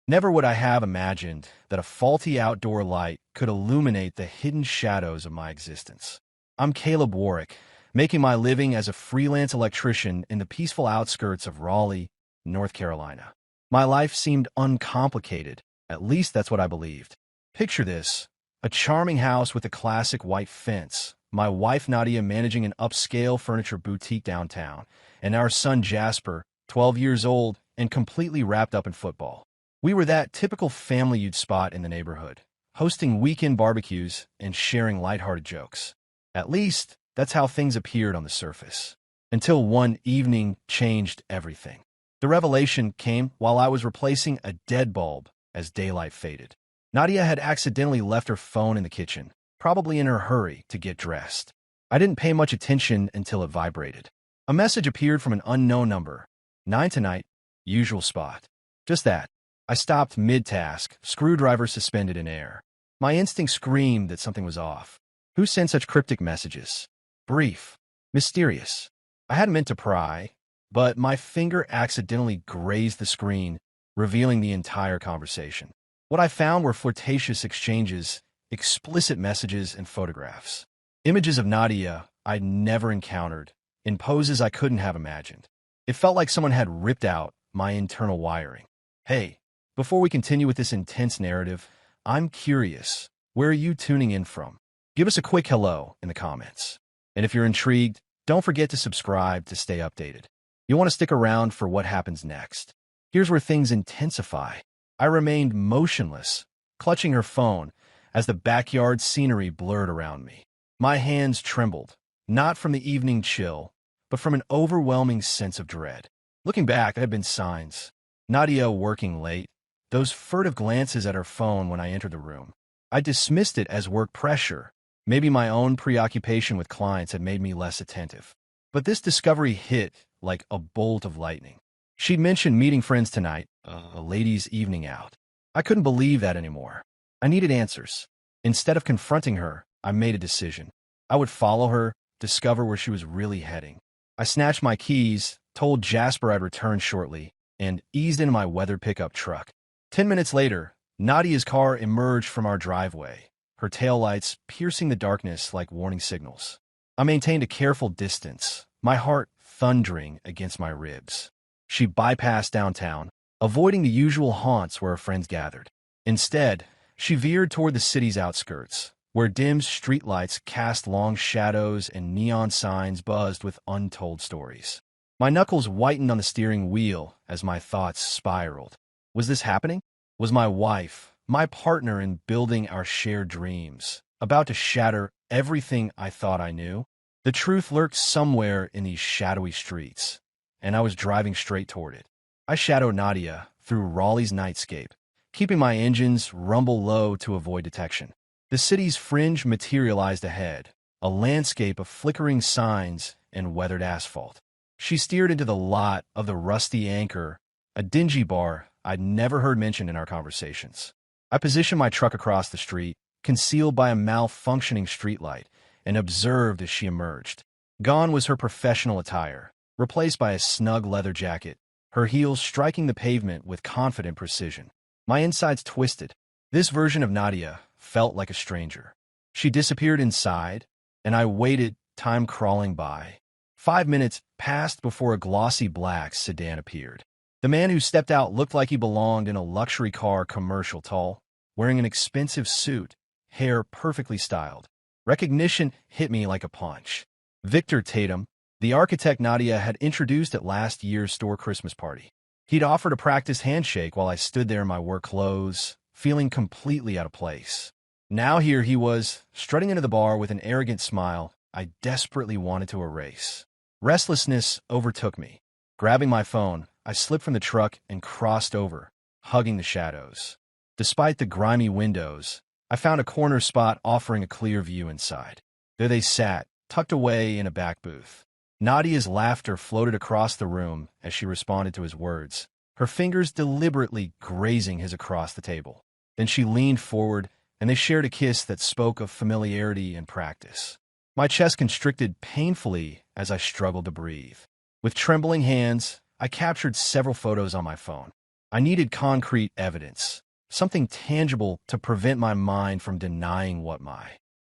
Never would I have imagined that a faulty outdoor light could illuminate the hidden shadows of my existence. I'm Caleb Warwick, making my living as a freelance electrician in the peaceful outskirts of Raleigh, North Carolina. My life seemed uncomplicated, at least that's what I believed. Picture this: a charming house with a classic white fence, my wife Nadia managing an upscale furniture boutique downtown, and our son Jasper, 12 years old and completely wrapped up in football. We were that typical family you'd spot in the neighborhood, hosting weekend barbecues and sharing lighthearted jokes. At least, that's how things appeared on the surface. Until one evening changed everything. The revelation came while I was replacing a dead bulb as daylight faded. Nadia had accidentally left her phone in the kitchen, probably in her hurry to get dressed. I didn't pay much attention until it vibrated. A message appeared from an unknown number. 9 tonight, usual spot. Just that. I stopped mid-task, screwdriver suspended in air. My instinct screamed that something was off. Who sent such cryptic messages? Brief. Mysterious. I hadn't meant to pry, but my finger accidentally grazed the screen, revealing the entire conversation. What I found were flirtatious exchanges, explicit messages, and photographs. Images of Nadia I'd never encountered, in poses I couldn't have imagined. It felt like someone had ripped out my internal wiring. Hey, before we continue with this intense narrative, I'm curious, where are you tuning in from? Give us a quick hello in the comments. And if you're intrigued, don't forget to subscribe to stay updated. You'll want to stick around for what happens next. Here's where things intensify. I remained motionless, clutching her phone as the backyard scenery blurred around me. My hands trembled, not from the evening chill, but from an overwhelming sense of dread. Looking back, there had been signs. Nadia working late, those furtive glances at her phone when I entered the room. I dismissed it as work pressure. Maybe my own preoccupation with clients had made me less attentive. But this discovery hit like a bolt of lightning. She'd mentioned meeting friends tonight, a ladies' evening out. I couldn't believe that anymore. I needed answers. Instead of confronting her, I made a decision. I would follow her, discover where she was really heading. I snatched my keys, told Jasper I'd return shortly, and eased into my weathered pickup truck. 10 minutes later, Nadia's car emerged from our driveway, her taillights piercing the darkness like warning signals. I maintained a careful distance, my heart thundering against my ribs. She bypassed downtown, avoiding the usual haunts where her friends gathered. Instead, she veered toward the city's outskirts, where dim streetlights cast long shadows and neon signs buzzed with untold stories. My knuckles whitened on the steering wheel as my thoughts spiraled. Was this happening? Was my wife, my partner in building our shared dreams, about to shatter everything I thought I knew? The truth lurked somewhere in these shadowy streets, and I was driving straight toward it. I shadowed Nadia through Raleigh's nightscape, keeping my engines rumble low to avoid detection. The city's fringe materialized ahead, a landscape of flickering signs and weathered asphalt. She steered into the lot of the Rusty Anchor, a dingy bar I'd never heard mentioned in our conversations. I positioned my truck across the street, concealed by a malfunctioning streetlight, and observed as she emerged. Gone was her professional attire, replaced by a snug leather jacket, her heels striking the pavement with confident precision. My insides twisted. This version of Nadia felt like a stranger. She disappeared inside, and I waited, time crawling by. 5 minutes passed before a glossy black sedan appeared. The man who stepped out looked like he belonged in a luxury car commercial, tall, wearing an expensive suit, hair perfectly styled. Recognition hit me like a punch. Victor Tatum, the architect Nadia had introduced at last year's store Christmas party. He'd offered a practice handshake while I stood there in my work clothes, feeling completely out of place. Now here he was, strutting into the bar with an arrogant smile I desperately wanted to erase. Restlessness overtook me. Grabbing my phone, I slipped from the truck and crossed over, hugging the shadows. Despite the grimy windows, I found a corner spot offering a clear view inside. There they sat, tucked away in a back booth. Nadia's laughter floated across the room as she responded to his words, her fingers deliberately grazing his across the table. Then she leaned forward, and they shared a kiss that spoke of familiarity and practice. My chest constricted painfully as I struggled to breathe. With trembling hands, I captured several photos on my phone. I needed concrete evidence, something tangible to prevent my mind from denying what my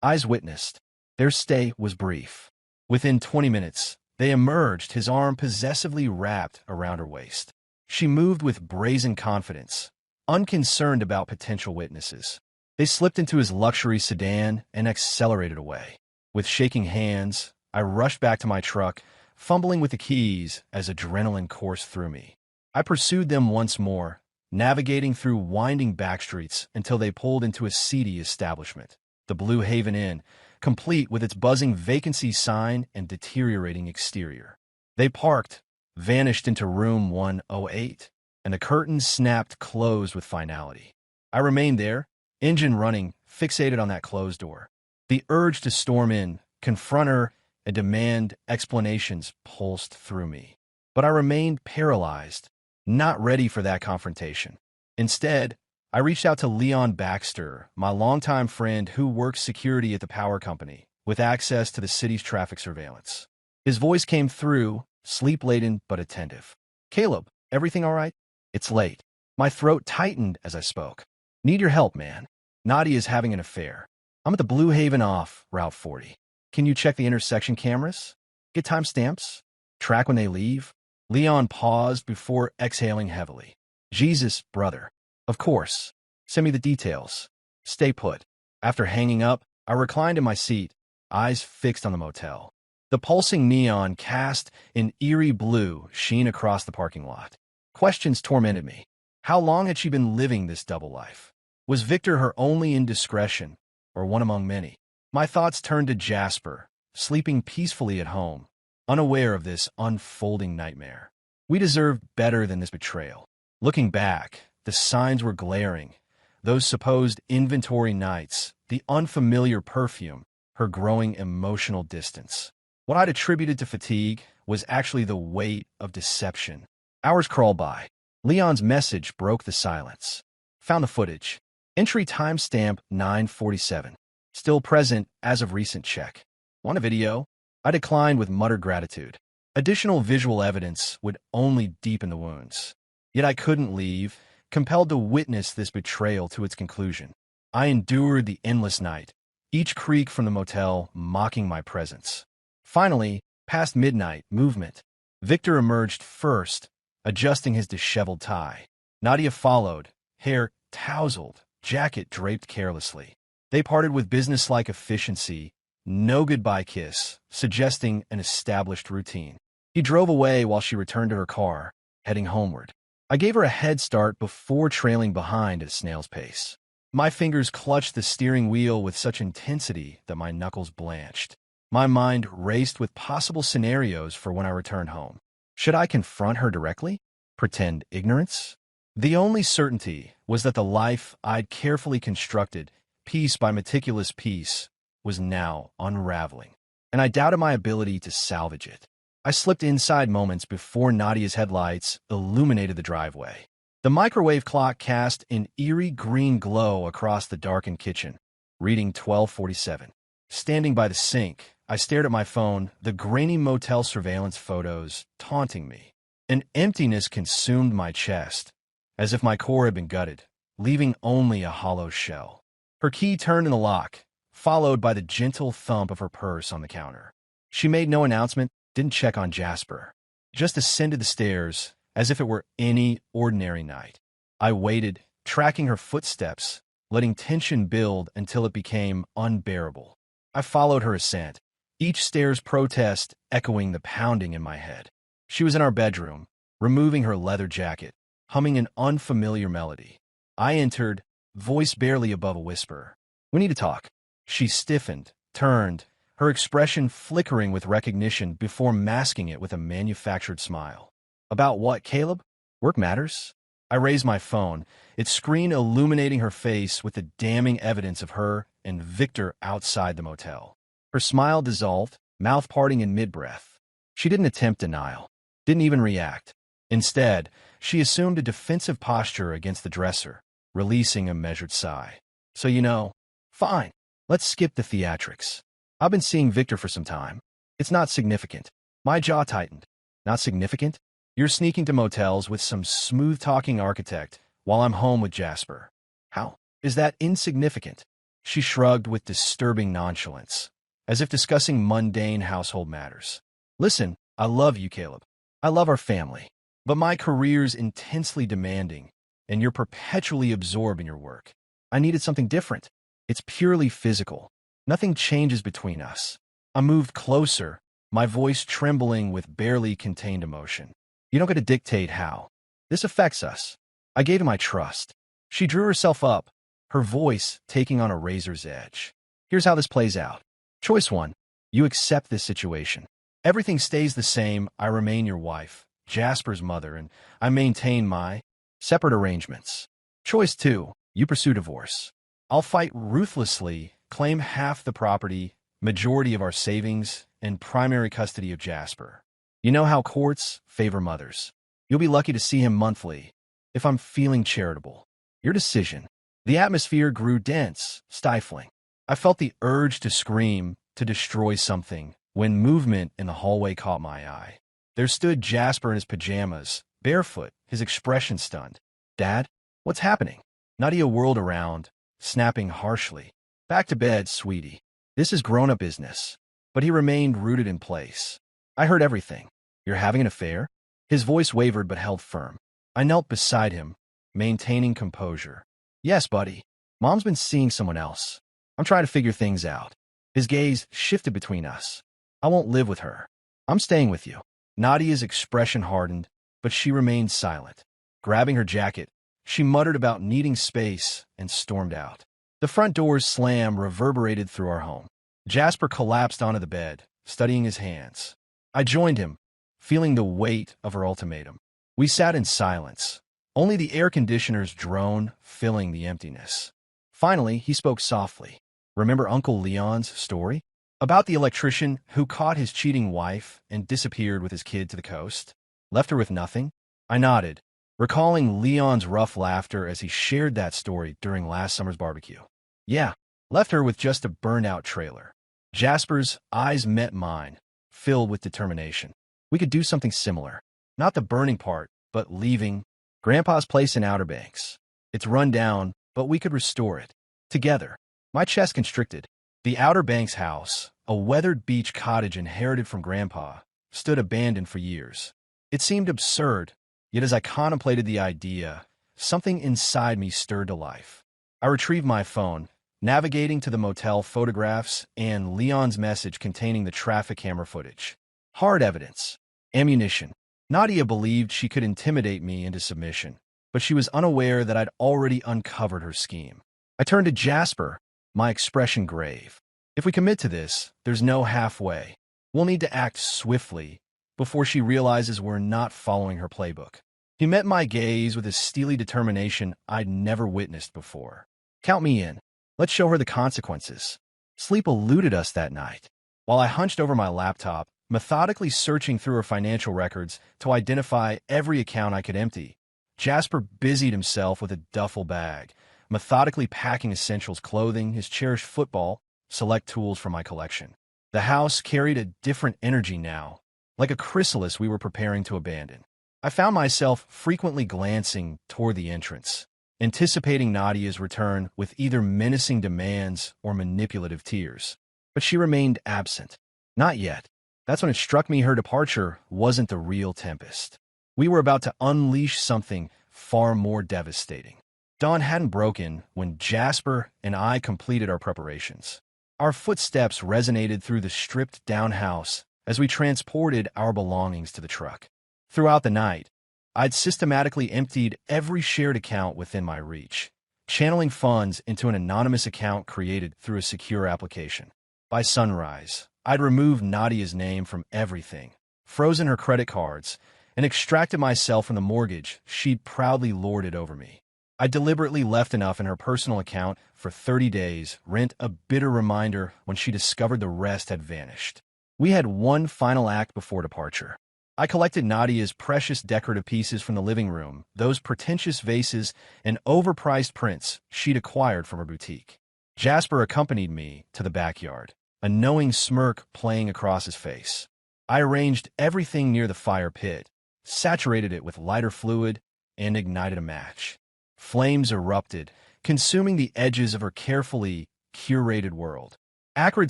eyes witnessed. Their stay was brief. Within 20 minutes, they emerged, his arm possessively wrapped around her waist. She moved with brazen confidence, unconcerned about potential witnesses. They slipped into his luxury sedan and accelerated away. With shaking hands, I rushed back to my truck, fumbling with the keys as adrenaline coursed through me. I pursued them once more, navigating through winding backstreets until they pulled into a seedy establishment, the Blue Haven Inn, complete with its buzzing vacancy sign and deteriorating exterior. They parked, vanished into room 108, and the curtains snapped closed with finality. I remained there, engine running, fixated on that closed door. The urge to storm in, confront her, and demand explanations pulsed through me. But I remained paralyzed, not ready for that confrontation. Instead, I reached out to Leon Baxter, my longtime friend who works security at the power company, with access to the city's traffic surveillance. His voice came through, sleep-laden but attentive. "Caleb, everything all right?" "It's late." My throat tightened as I spoke. "Need your help, man. Nadia is having an affair. I'm at the Blue Haven off Route 40. Can you check the intersection cameras? Get timestamps? Track when they leave?" Leon paused before exhaling heavily. "Jesus, brother. Of course. Send me the details. Stay put." After hanging up, I reclined in my seat, eyes fixed on the motel. The pulsing neon cast an eerie blue sheen across the parking lot. Questions tormented me. How long had she been living this double life? Was Victor her only indiscretion, or one among many? My thoughts turned to Jasper, sleeping peacefully at home, unaware of this unfolding nightmare. We deserved better than this betrayal. Looking back, the signs were glaring. Those supposed inventory nights, the unfamiliar perfume, her growing emotional distance. What I'd attributed to fatigue was actually the weight of deception. Hours crawled by. Leon's message broke the silence. Found the footage. Entry timestamp 9:47. Still present as of recent check. Want a video? I declined with muttered gratitude. Additional visual evidence would only deepen the wounds. Yet I couldn't leave, compelled to witness this betrayal to its conclusion. I endured the endless night, each creak from the motel mocking my presence. Finally, past midnight, movement. Victor emerged first, adjusting his disheveled tie. Nadia followed, hair tousled, jacket draped carelessly. They parted with businesslike efficiency, no goodbye kiss, suggesting an established routine. He drove away while she returned to her car, heading homeward. I gave her a head start before trailing behind at a snail's pace. My fingers clutched the steering wheel with such intensity that my knuckles blanched. My mind raced with possible scenarios for when I returned home. Should I confront her directly? Pretend ignorance? The only certainty was that the life I'd carefully constructed, piece by meticulous piece, was now unraveling, and I doubted my ability to salvage it. I slipped inside moments before Nadia's headlights illuminated the driveway. The microwave clock cast an eerie green glow across the darkened kitchen, reading 12:47. Standing by the sink, I stared at my phone, the grainy motel surveillance photos taunting me. An emptiness consumed my chest, as if my core had been gutted, leaving only a hollow shell. Her key turned in the lock, followed by the gentle thump of her purse on the counter. She made no announcement, didn't check on Jasper, just ascended the stairs as if it were any ordinary night. I waited, tracking her footsteps, letting tension build until it became unbearable. I followed her ascent, each stair's protest echoing the pounding in my head. She was in our bedroom, removing her leather jacket, humming an unfamiliar melody. I entered, voice barely above a whisper. "We need to talk." She stiffened, turned, her expression flickering with recognition before masking it with a manufactured smile. "About what, Caleb? Work matters?" I raised my phone, its screen illuminating her face with the damning evidence of her and Victor outside the motel. Her smile dissolved, mouth parting in mid-breath. She didn't attempt denial, didn't even react. Instead, she assumed a defensive posture against the dresser, releasing a measured sigh. "So fine, let's skip the theatrics. I've been seeing Victor for some time. It's not significant." My jaw tightened. "Not significant? You're sneaking to motels with some smooth-talking architect while I'm home with Jasper. How is that insignificant? She shrugged with disturbing nonchalance, as if discussing mundane household matters. Listen, I love you, Caleb. I love our family. But my career's intensely demanding, and you're perpetually absorbed in your work. I needed something different. It's purely physical. Nothing changes between us. I moved closer, my voice trembling with barely contained emotion. You don't get to dictate how. This affects us. I gave you my trust. She drew herself up, her voice taking on a razor's edge. Here's how this plays out. Choice 1. You accept this situation. Everything stays the same. I remain your wife, Jasper's mother, and I maintain my separate arrangements. Choice 2. You pursue divorce. I'll fight ruthlessly, claim half the property, majority of our savings, and primary custody of Jasper. You know how courts favor mothers. You'll be lucky to see him monthly, if I'm feeling charitable. Your decision. The atmosphere grew dense, stifling. I felt the urge to scream, to destroy something, when movement in the hallway caught my eye. There stood Jasper in his pajamas, barefoot, his expression stunned. Dad? What's happening? Nadia whirled around, snapping harshly. Back to bed, sweetie. This is grown-up business. But he remained rooted in place. I heard everything. You're having an affair? His voice wavered but held firm. I knelt beside him, maintaining composure. Yes, buddy. Mom's been seeing someone else. I'm trying to figure things out. His gaze shifted between us. I won't live with her. I'm staying with you. Nadia's expression hardened, but she remained silent. Grabbing her jacket, she muttered about needing space and stormed out. The front door's slam reverberated through our home. Jasper collapsed onto the bed, studying his hands. I joined him, feeling the weight of her ultimatum. We sat in silence, only the air conditioner's drone filling the emptiness. Finally, he spoke softly. Remember Uncle Leon's story? About the electrician who caught his cheating wife and disappeared with his kid to the coast? Left her with nothing? I nodded, recalling Leon's rough laughter as he shared that story during last summer's barbecue. Yeah, left her with just a burned-out trailer. Jasper's eyes met mine, filled with determination. We could do something similar. Not the burning part, but leaving. Grandpa's place in Outer Banks. It's run down, but we could restore it. Together. My chest constricted. The Outer Banks house, a weathered beach cottage inherited from Grandpa, stood abandoned for years. It seemed absurd, yet as I contemplated the idea, something inside me stirred to life. I retrieved my phone, navigating to the motel photographs and Leon's message containing the traffic camera footage. Hard evidence. Ammunition. Nadia believed she could intimidate me into submission, but she was unaware that I'd already uncovered her scheme. I turned to Jasper, my expression grave. If we commit to this, there's no halfway. We'll need to act swiftly before she realizes we're not following her playbook. He met my gaze with a steely determination I'd never witnessed before. Count me in. Let's show her the consequences. Sleep eluded us that night. While I hunched over my laptop, methodically searching through her financial records to identify every account I could empty, Jasper busied himself with a duffel bag, methodically packing essentials, clothing, his cherished football, select tools from my collection. The house carried a different energy now, like a chrysalis we were preparing to abandon. I found myself frequently glancing toward the entrance, anticipating Nadia's return with either menacing demands or manipulative tears. But she remained absent. Not yet. That's when it struck me her departure wasn't the real tempest. We were about to unleash something far more devastating. Dawn hadn't broken when Jasper and I completed our preparations. Our footsteps resonated through the stripped-down house as we transported our belongings to the truck. Throughout the night, I'd systematically emptied every shared account within my reach, channeling funds into an anonymous account created through a secure application. By sunrise, I'd removed Nadia's name from everything, frozen her credit cards, and extracted myself from the mortgage she'd proudly lorded over me. I deliberately left enough in her personal account for 30 days, rent a bitter reminder when she discovered the rest had vanished. We had one final act before departure. I collected Nadia's precious decorative pieces from the living room, those pretentious vases and overpriced prints she'd acquired from her boutique. Jasper accompanied me to the backyard, a knowing smirk playing across his face. I arranged everything near the fire pit, saturated it with lighter fluid, and ignited a match. Flames erupted, consuming the edges of her carefully curated world. Acrid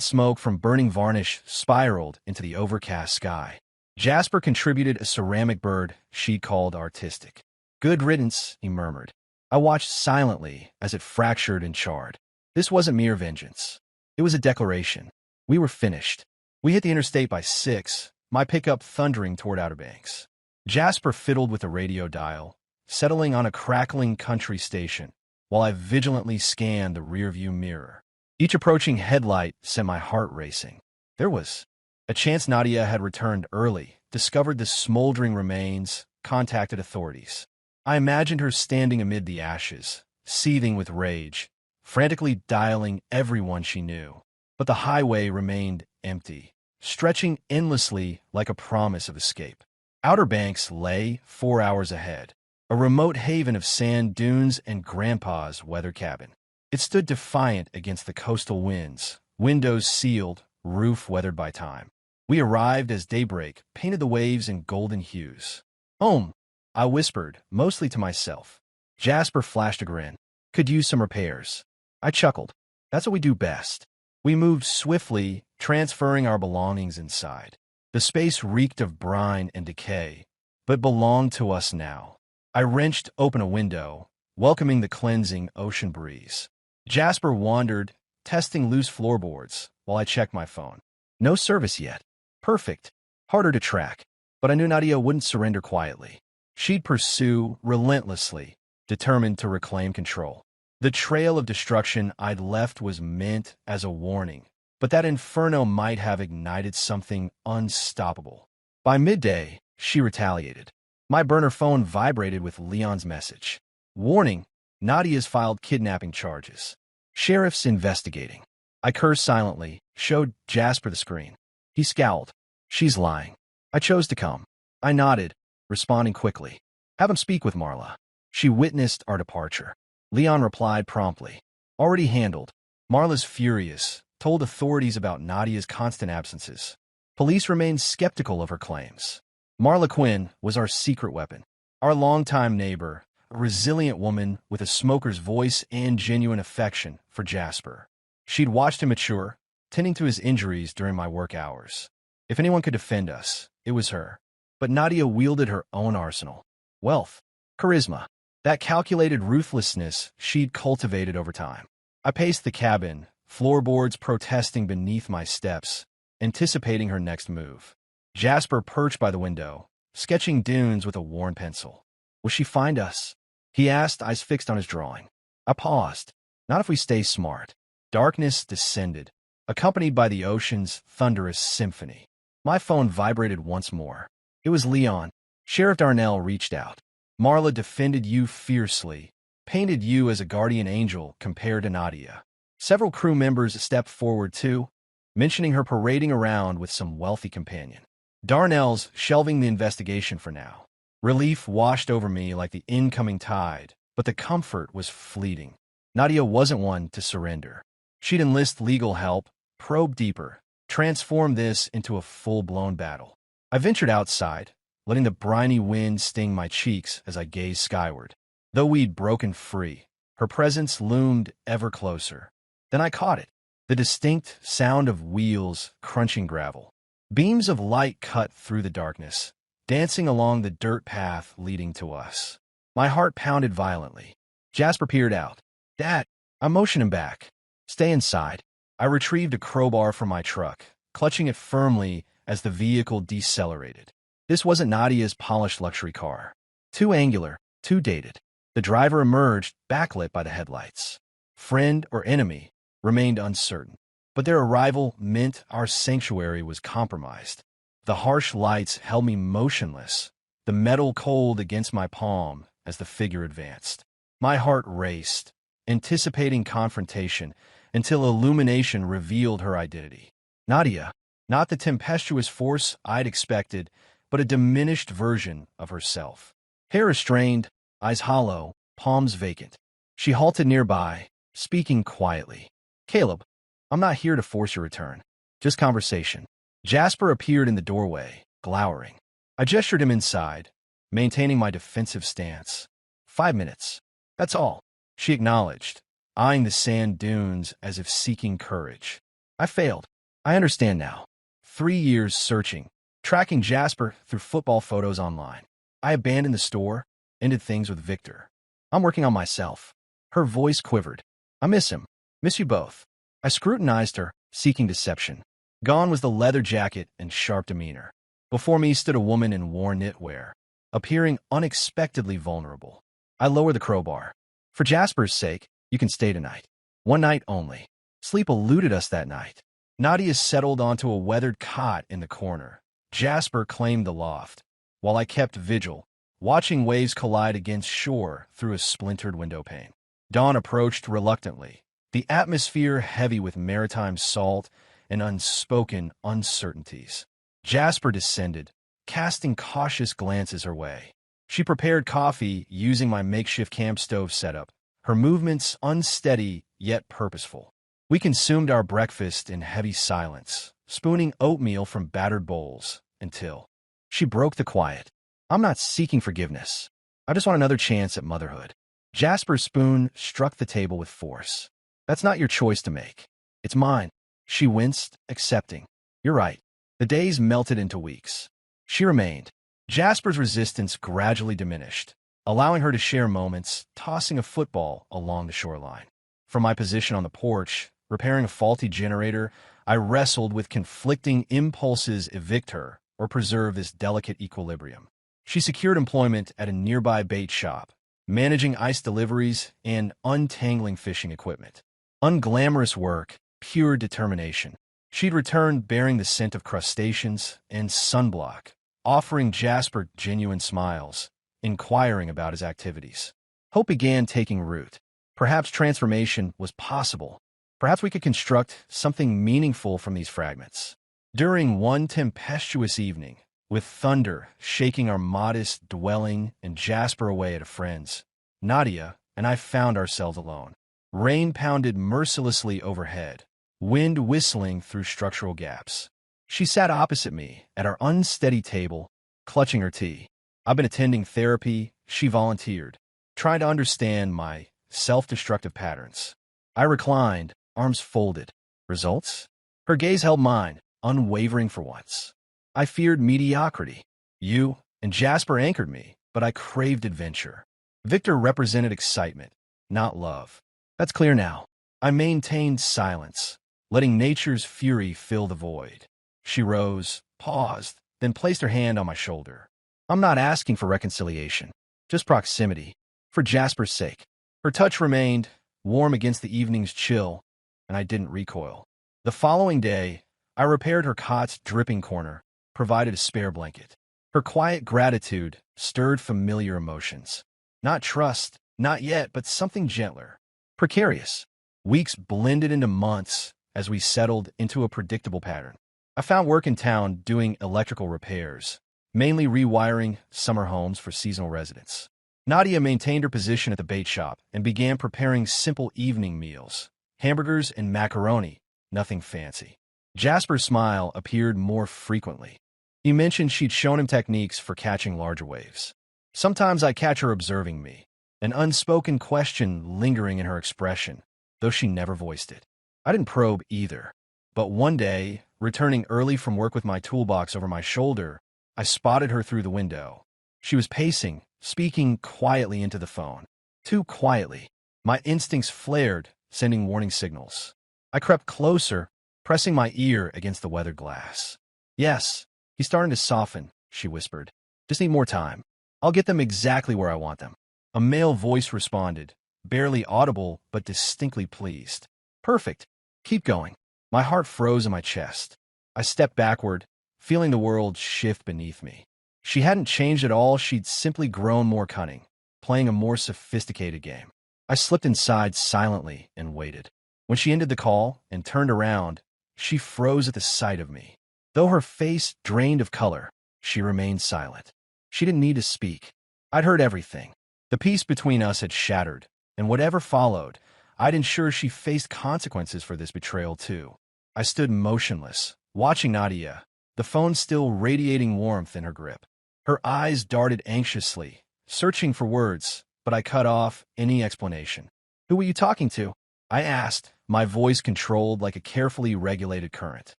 smoke from burning varnish spiraled into the overcast sky. Jasper contributed a ceramic bird she called artistic. "Good riddance," he murmured. I watched silently as it fractured and charred. This wasn't mere vengeance. It was a declaration. We were finished. We hit the interstate by 6, my pickup thundering toward Outer Banks. Jasper fiddled with the radio dial, settling on a crackling country station, while I vigilantly scanned the rearview mirror. Each approaching headlight sent my heart racing. There was a chance Nadia had returned early, discovered the smoldering remains, contacted authorities. I imagined her standing amid the ashes, seething with rage, frantically dialing everyone she knew. But the highway remained empty, stretching endlessly like a promise of escape. Outer Banks lay 4 hours ahead, a remote haven of sand dunes and Grandpa's weather cabin. It stood defiant against the coastal winds, windows sealed, roof weathered by time. We arrived as daybreak painted the waves in golden hues. "Home," I whispered, mostly to myself. Jasper flashed a grin. "Could use some repairs." I chuckled. "That's what we do best." We moved swiftly, transferring our belongings inside. The space reeked of brine and decay, but belonged to us now. I wrenched open a window, welcoming the cleansing ocean breeze. Jasper wandered, testing loose floorboards, while I checked my phone. No service yet. Perfect. Harder to track. But I knew Nadia wouldn't surrender quietly. She'd pursue relentlessly, determined to reclaim control. The trail of destruction I'd left was meant as a warning, but that inferno might have ignited something unstoppable. By midday, she retaliated. My burner phone vibrated with Leon's message. "Warning, Nadia's filed kidnapping charges. Sheriff's investigating." I cursed silently, showed Jasper the screen. He scowled. "She's lying." I chose to come. I nodded, responding quickly. "Have him speak with Marla." She witnessed our departure. Leon replied promptly. "Already handled. Marla's furious, told authorities about Nadia's constant absences. Police remained skeptical of her claims. Marla Quinn was our secret weapon, our longtime neighbor, a resilient woman with a smoker's voice and genuine affection for Jasper. She'd watched him mature, tending to his injuries during my work hours. If anyone could defend us, it was her. But Nadia wielded her own arsenal. Wealth, charisma, that calculated ruthlessness she'd cultivated over time. I paced the cabin, floorboards protesting beneath my steps, anticipating her next move. Jasper perched by the window, sketching dunes with a worn pencil. "Will she find us?" he asked, eyes fixed on his drawing. I paused. "Not if we stay smart." Darkness descended, accompanied by the ocean's thunderous symphony. My phone vibrated once more. It was Leon. "Sheriff Darnell reached out. Marla defended you fiercely, painted you as a guardian angel compared to Nadia. Several crew members stepped forward too, mentioning her parading around with some wealthy companion. Darnell's shelving the investigation for now." Relief washed over me like the incoming tide, but the comfort was fleeting. Nadia wasn't one to surrender. She'd enlist legal help, probe deeper, transform this into a full-blown battle. I ventured outside, letting the briny wind sting my cheeks as I gazed skyward. Though we'd broken free, her presence loomed ever closer. Then I caught it, the distinct sound of wheels crunching gravel. Beams of light cut through the darkness, dancing along the dirt path leading to us. My heart pounded violently. Jasper peered out. "Dad," I motioned him back. "Stay inside." I retrieved a crowbar from my truck, clutching it firmly as the vehicle decelerated. This wasn't Nadia's polished luxury car. Too angular, too dated. The driver emerged, backlit by the headlights. Friend or enemy remained uncertain, but their arrival meant our sanctuary was compromised. The harsh lights held me motionless, the metal cold against my palm as the figure advanced. My heart raced, anticipating confrontation until illumination revealed her identity. Nadia, not the tempestuous force I'd expected, but a diminished version of herself. Hair restrained, eyes hollow, palms vacant. She halted nearby, speaking quietly. "Caleb, I'm not here to force your return. Just conversation." Jasper appeared in the doorway, glowering. I gestured him inside, maintaining my defensive stance. 5 minutes. That's all, she acknowledged, eyeing the sand dunes as if seeking courage. I failed. I understand now. 3 years searching, tracking Jasper through football photos online. I abandoned the store, ended things with Victor. I'm working on myself. Her voice quivered. I miss him. Miss you both. I scrutinized her, seeking deception. Gone was the leather jacket and sharp demeanor. Before me stood a woman in worn knitwear, appearing unexpectedly vulnerable. I lowered the crowbar. For Jasper's sake, you can stay tonight. One night only. Sleep eluded us that night. Nadia settled onto a weathered cot in the corner. Jasper claimed the loft, while I kept vigil, watching waves collide against shore through a splintered window pane. Dawn approached reluctantly, the atmosphere heavy with maritime salt and unspoken uncertainties. Jasper descended, casting cautious glances her way. She prepared coffee using my makeshift camp stove setup, her movements unsteady yet purposeful. We consumed our breakfast in heavy silence, spooning oatmeal from battered bowls, until she broke the quiet. I'm not seeking forgiveness. I just want another chance at motherhood. Jasper's spoon struck the table with force. That's not your choice to make. It's mine. She winced, accepting. You're right. The days melted into weeks. She remained. Jasper's resistance gradually diminished, allowing her to share moments, tossing a football along the shoreline. From my position on the porch, repairing a faulty generator, I wrestled with conflicting impulses: evict her or preserve this delicate equilibrium. She secured employment at a nearby bait shop, managing ice deliveries and untangling fishing equipment. Unglamorous work, pure determination. She'd returned bearing the scent of crustaceans and sunblock, offering Jasper genuine smiles, inquiring about his activities. Hope began taking root. Perhaps transformation was possible. Perhaps we could construct something meaningful from these fragments. During one tempestuous evening, with thunder shaking our modest dwelling and Jasper away at a friend's, Nadia and I found ourselves alone. Rain pounded mercilessly overhead, wind whistling through structural gaps. She sat opposite me at our unsteady table, clutching her tea. I've been attending therapy, she volunteered, trying to understand my self-destructive patterns. I reclined, arms folded. Results? Her gaze held mine, unwavering for once. I feared mediocrity. You and Jasper anchored me, but I craved adventure. Victor represented excitement, not love. That's clear now. I maintained silence, letting nature's fury fill the void. She rose, paused, then placed her hand on my shoulder. I'm not asking for reconciliation, just proximity, for Jasper's sake. Her touch remained warm against the evening's chill, and I didn't recoil. The following day, I repaired her cot's dripping corner, provided a spare blanket. Her quiet gratitude stirred familiar emotions. Not trust, not yet, but something gentler. Precarious. Weeks blended into months as we settled into a predictable pattern. I found work in town doing electrical repairs, mainly rewiring summer homes for seasonal residents. Nadia maintained her position at the bait shop and began preparing simple evening meals. Hamburgers and macaroni, nothing fancy. Jasper's smile appeared more frequently. He mentioned she'd shown him techniques for catching larger waves. Sometimes I catch her observing me, an unspoken question lingering in her expression, though she never voiced it. I didn't probe either. But one day, returning early from work with my toolbox over my shoulder, I spotted her through the window. She was pacing, speaking quietly into the phone. Too quietly. My instincts flared, sending warning signals. I crept closer, pressing my ear against the weathered glass. Yes, he's starting to soften, she whispered. Just need more time. I'll get them exactly where I want them. A male voice responded, barely audible but distinctly pleased. Perfect. Keep going. My heart froze in my chest. I stepped backward, feeling the world shift beneath me. She hadn't changed at all, she'd simply grown more cunning, playing a more sophisticated game. I slipped inside silently and waited. When she ended the call and turned around, she froze at the sight of me. Though her face drained of color, she remained silent. She didn't need to speak. I'd heard everything. The peace between us had shattered, and whatever followed, I'd ensure she faced consequences for this betrayal too. I stood motionless, watching Nadia, the phone still radiating warmth in her grip. Her eyes darted anxiously, searching for words, but I cut off any explanation. "Who were you talking to?" I asked, my voice controlled like a carefully regulated current.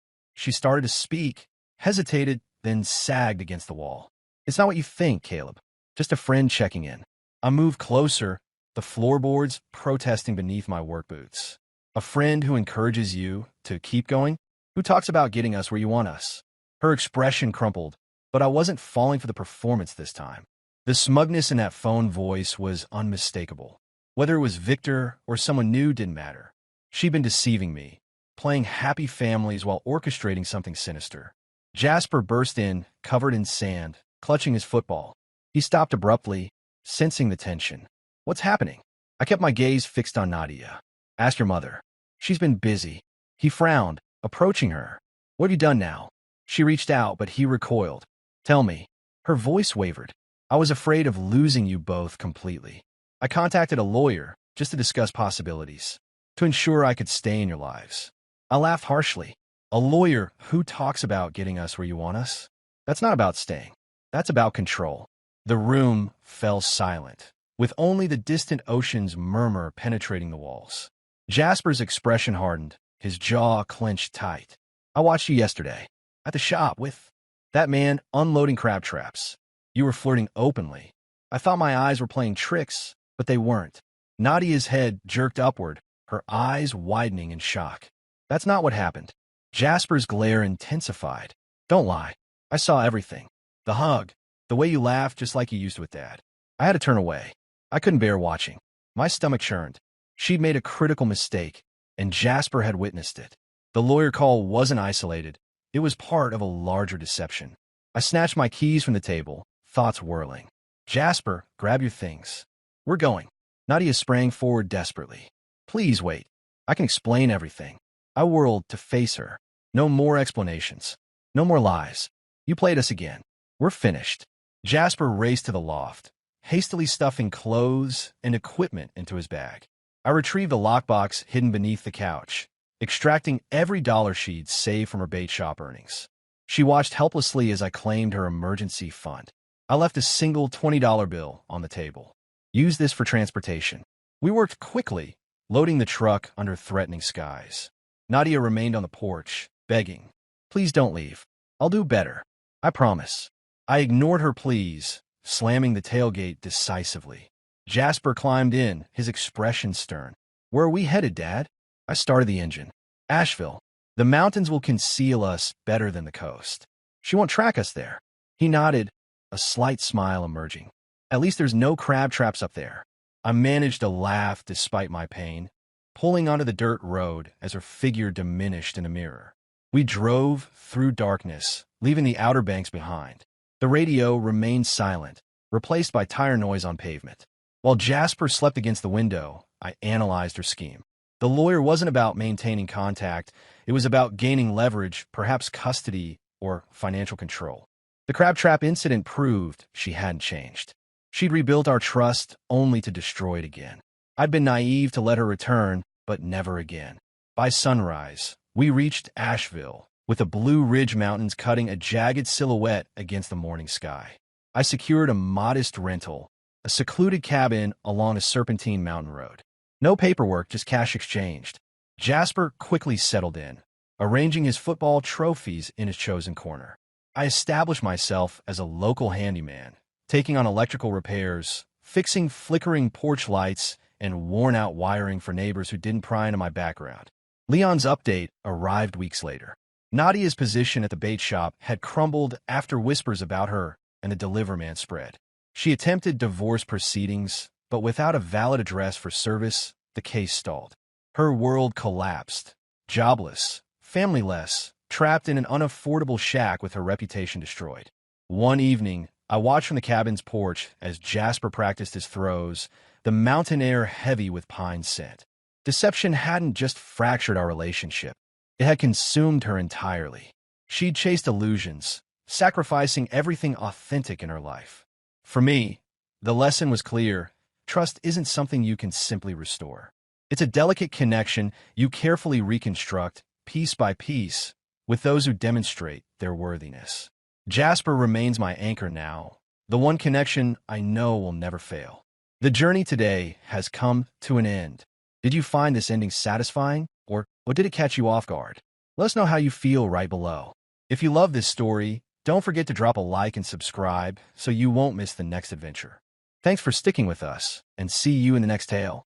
She started to speak, hesitated, then sagged against the wall. "It's not what you think, Caleb. Just a friend checking in." I moved closer, the floorboards protesting beneath my work boots. "A friend who encourages you to keep going? Who talks about getting us where you want us?" Her expression crumpled, but I wasn't falling for the performance this time. The smugness in that phone voice was unmistakable. Whether it was Victor or someone new didn't matter. She'd been deceiving me, playing happy families while orchestrating something sinister. Jasper burst in, covered in sand, clutching his football. He stopped abruptly, sensing the tension. "What's happening?" I kept my gaze fixed on Nadia. "Ask your mother. She's been busy." He frowned, approaching her. "What have you done now?" She reached out, but he recoiled. "Tell me." Her voice wavered. "I was afraid of losing you both completely. I contacted a lawyer just to discuss possibilities, to ensure I could stay in your lives." I laughed harshly. "A lawyer who talks about getting us where you want us? That's not about staying. That's about control." The room fell silent, with only the distant ocean's murmur penetrating the walls. Jasper's expression hardened, his jaw clenched tight. "I watched you yesterday, at the shop with that man unloading crab traps. You were flirting openly. I thought my eyes were playing tricks, but they weren't." Nadia's head jerked upward, her eyes widening in shock. "That's not what happened." Jasper's glare intensified. "Don't lie. I saw everything. The hug, the way you laughed just like you used with Dad. I had to turn away. I couldn't bear watching." My stomach churned. She'd made a critical mistake, and Jasper had witnessed it. The lawyer call wasn't isolated. It was part of a larger deception. I snatched my keys from the table, thoughts whirling. "Jasper, grab your things. We're going." Nadia sprang forward desperately. "Please wait. I can explain everything." I whirled to face her. "No more explanations. No more lies. You played us again. We're finished." Jasper raced to the loft, hastily stuffing clothes and equipment into his bag. I retrieved a lockbox hidden beneath the couch, extracting every dollar she'd saved from her bait shop earnings. She watched helplessly as I claimed her emergency fund. I left a single $20 bill on the table. "Use this for transportation." We worked quickly, loading the truck under threatening skies. Nadia remained on the porch, begging, "Please don't leave. I'll do better. I promise." I ignored her pleas, slamming the tailgate decisively. Jasper climbed in, his expression stern. "Where are we headed, Dad?" I started the engine. "Asheville. The mountains will conceal us better than the coast. She won't track us there." He nodded, a slight smile emerging. "At least there's no crab traps up there." I managed to laugh despite my pain, pulling onto the dirt road as her figure diminished in a mirror. We drove through darkness, leaving the Outer Banks behind. The radio remained silent, replaced by tire noise on pavement. While Jasper slept against the window, I analyzed her scheme. The lawyer wasn't about maintaining contact. It was about gaining leverage, perhaps custody or financial control. The crab trap incident proved she hadn't changed. She'd rebuilt our trust only to destroy it again. I'd been naive to let her return, but never again. By sunrise, we reached Asheville, with the Blue Ridge Mountains cutting a jagged silhouette against the morning sky. I secured a modest rental, a secluded cabin along a serpentine mountain road. No paperwork, just cash exchanged. Jasper quickly settled in, arranging his football trophies in his chosen corner. I established myself as a local handyman, taking on electrical repairs, fixing flickering porch lights, and worn-out wiring for neighbors who didn't pry into my background. Leon's update arrived weeks later. Nadia's position at the bait shop had crumbled after whispers about her and the deliverman spread. She attempted divorce proceedings, but without a valid address for service, the case stalled. Her world collapsed. Jobless, familyless, trapped in an unaffordable shack with her reputation destroyed. One evening, I watched from the cabin's porch as Jasper practiced his throws, the mountain air heavy with pine scent. Deception hadn't just fractured our relationship. It had consumed her entirely. She'd chased illusions, sacrificing everything authentic in her life. For me, the lesson was clear. Trust isn't something you can simply restore. It's a delicate connection you carefully reconstruct, piece by piece, with those who demonstrate their worthiness. Jasper remains my anchor now, the one connection I know will never fail. The journey today has come to an end. Did you find this ending satisfying, or did it catch you off guard? Let us know how you feel right below. If you love this story, don't forget to drop a like and subscribe so you won't miss the next adventure. Thanks for sticking with us, and see you in the next tale.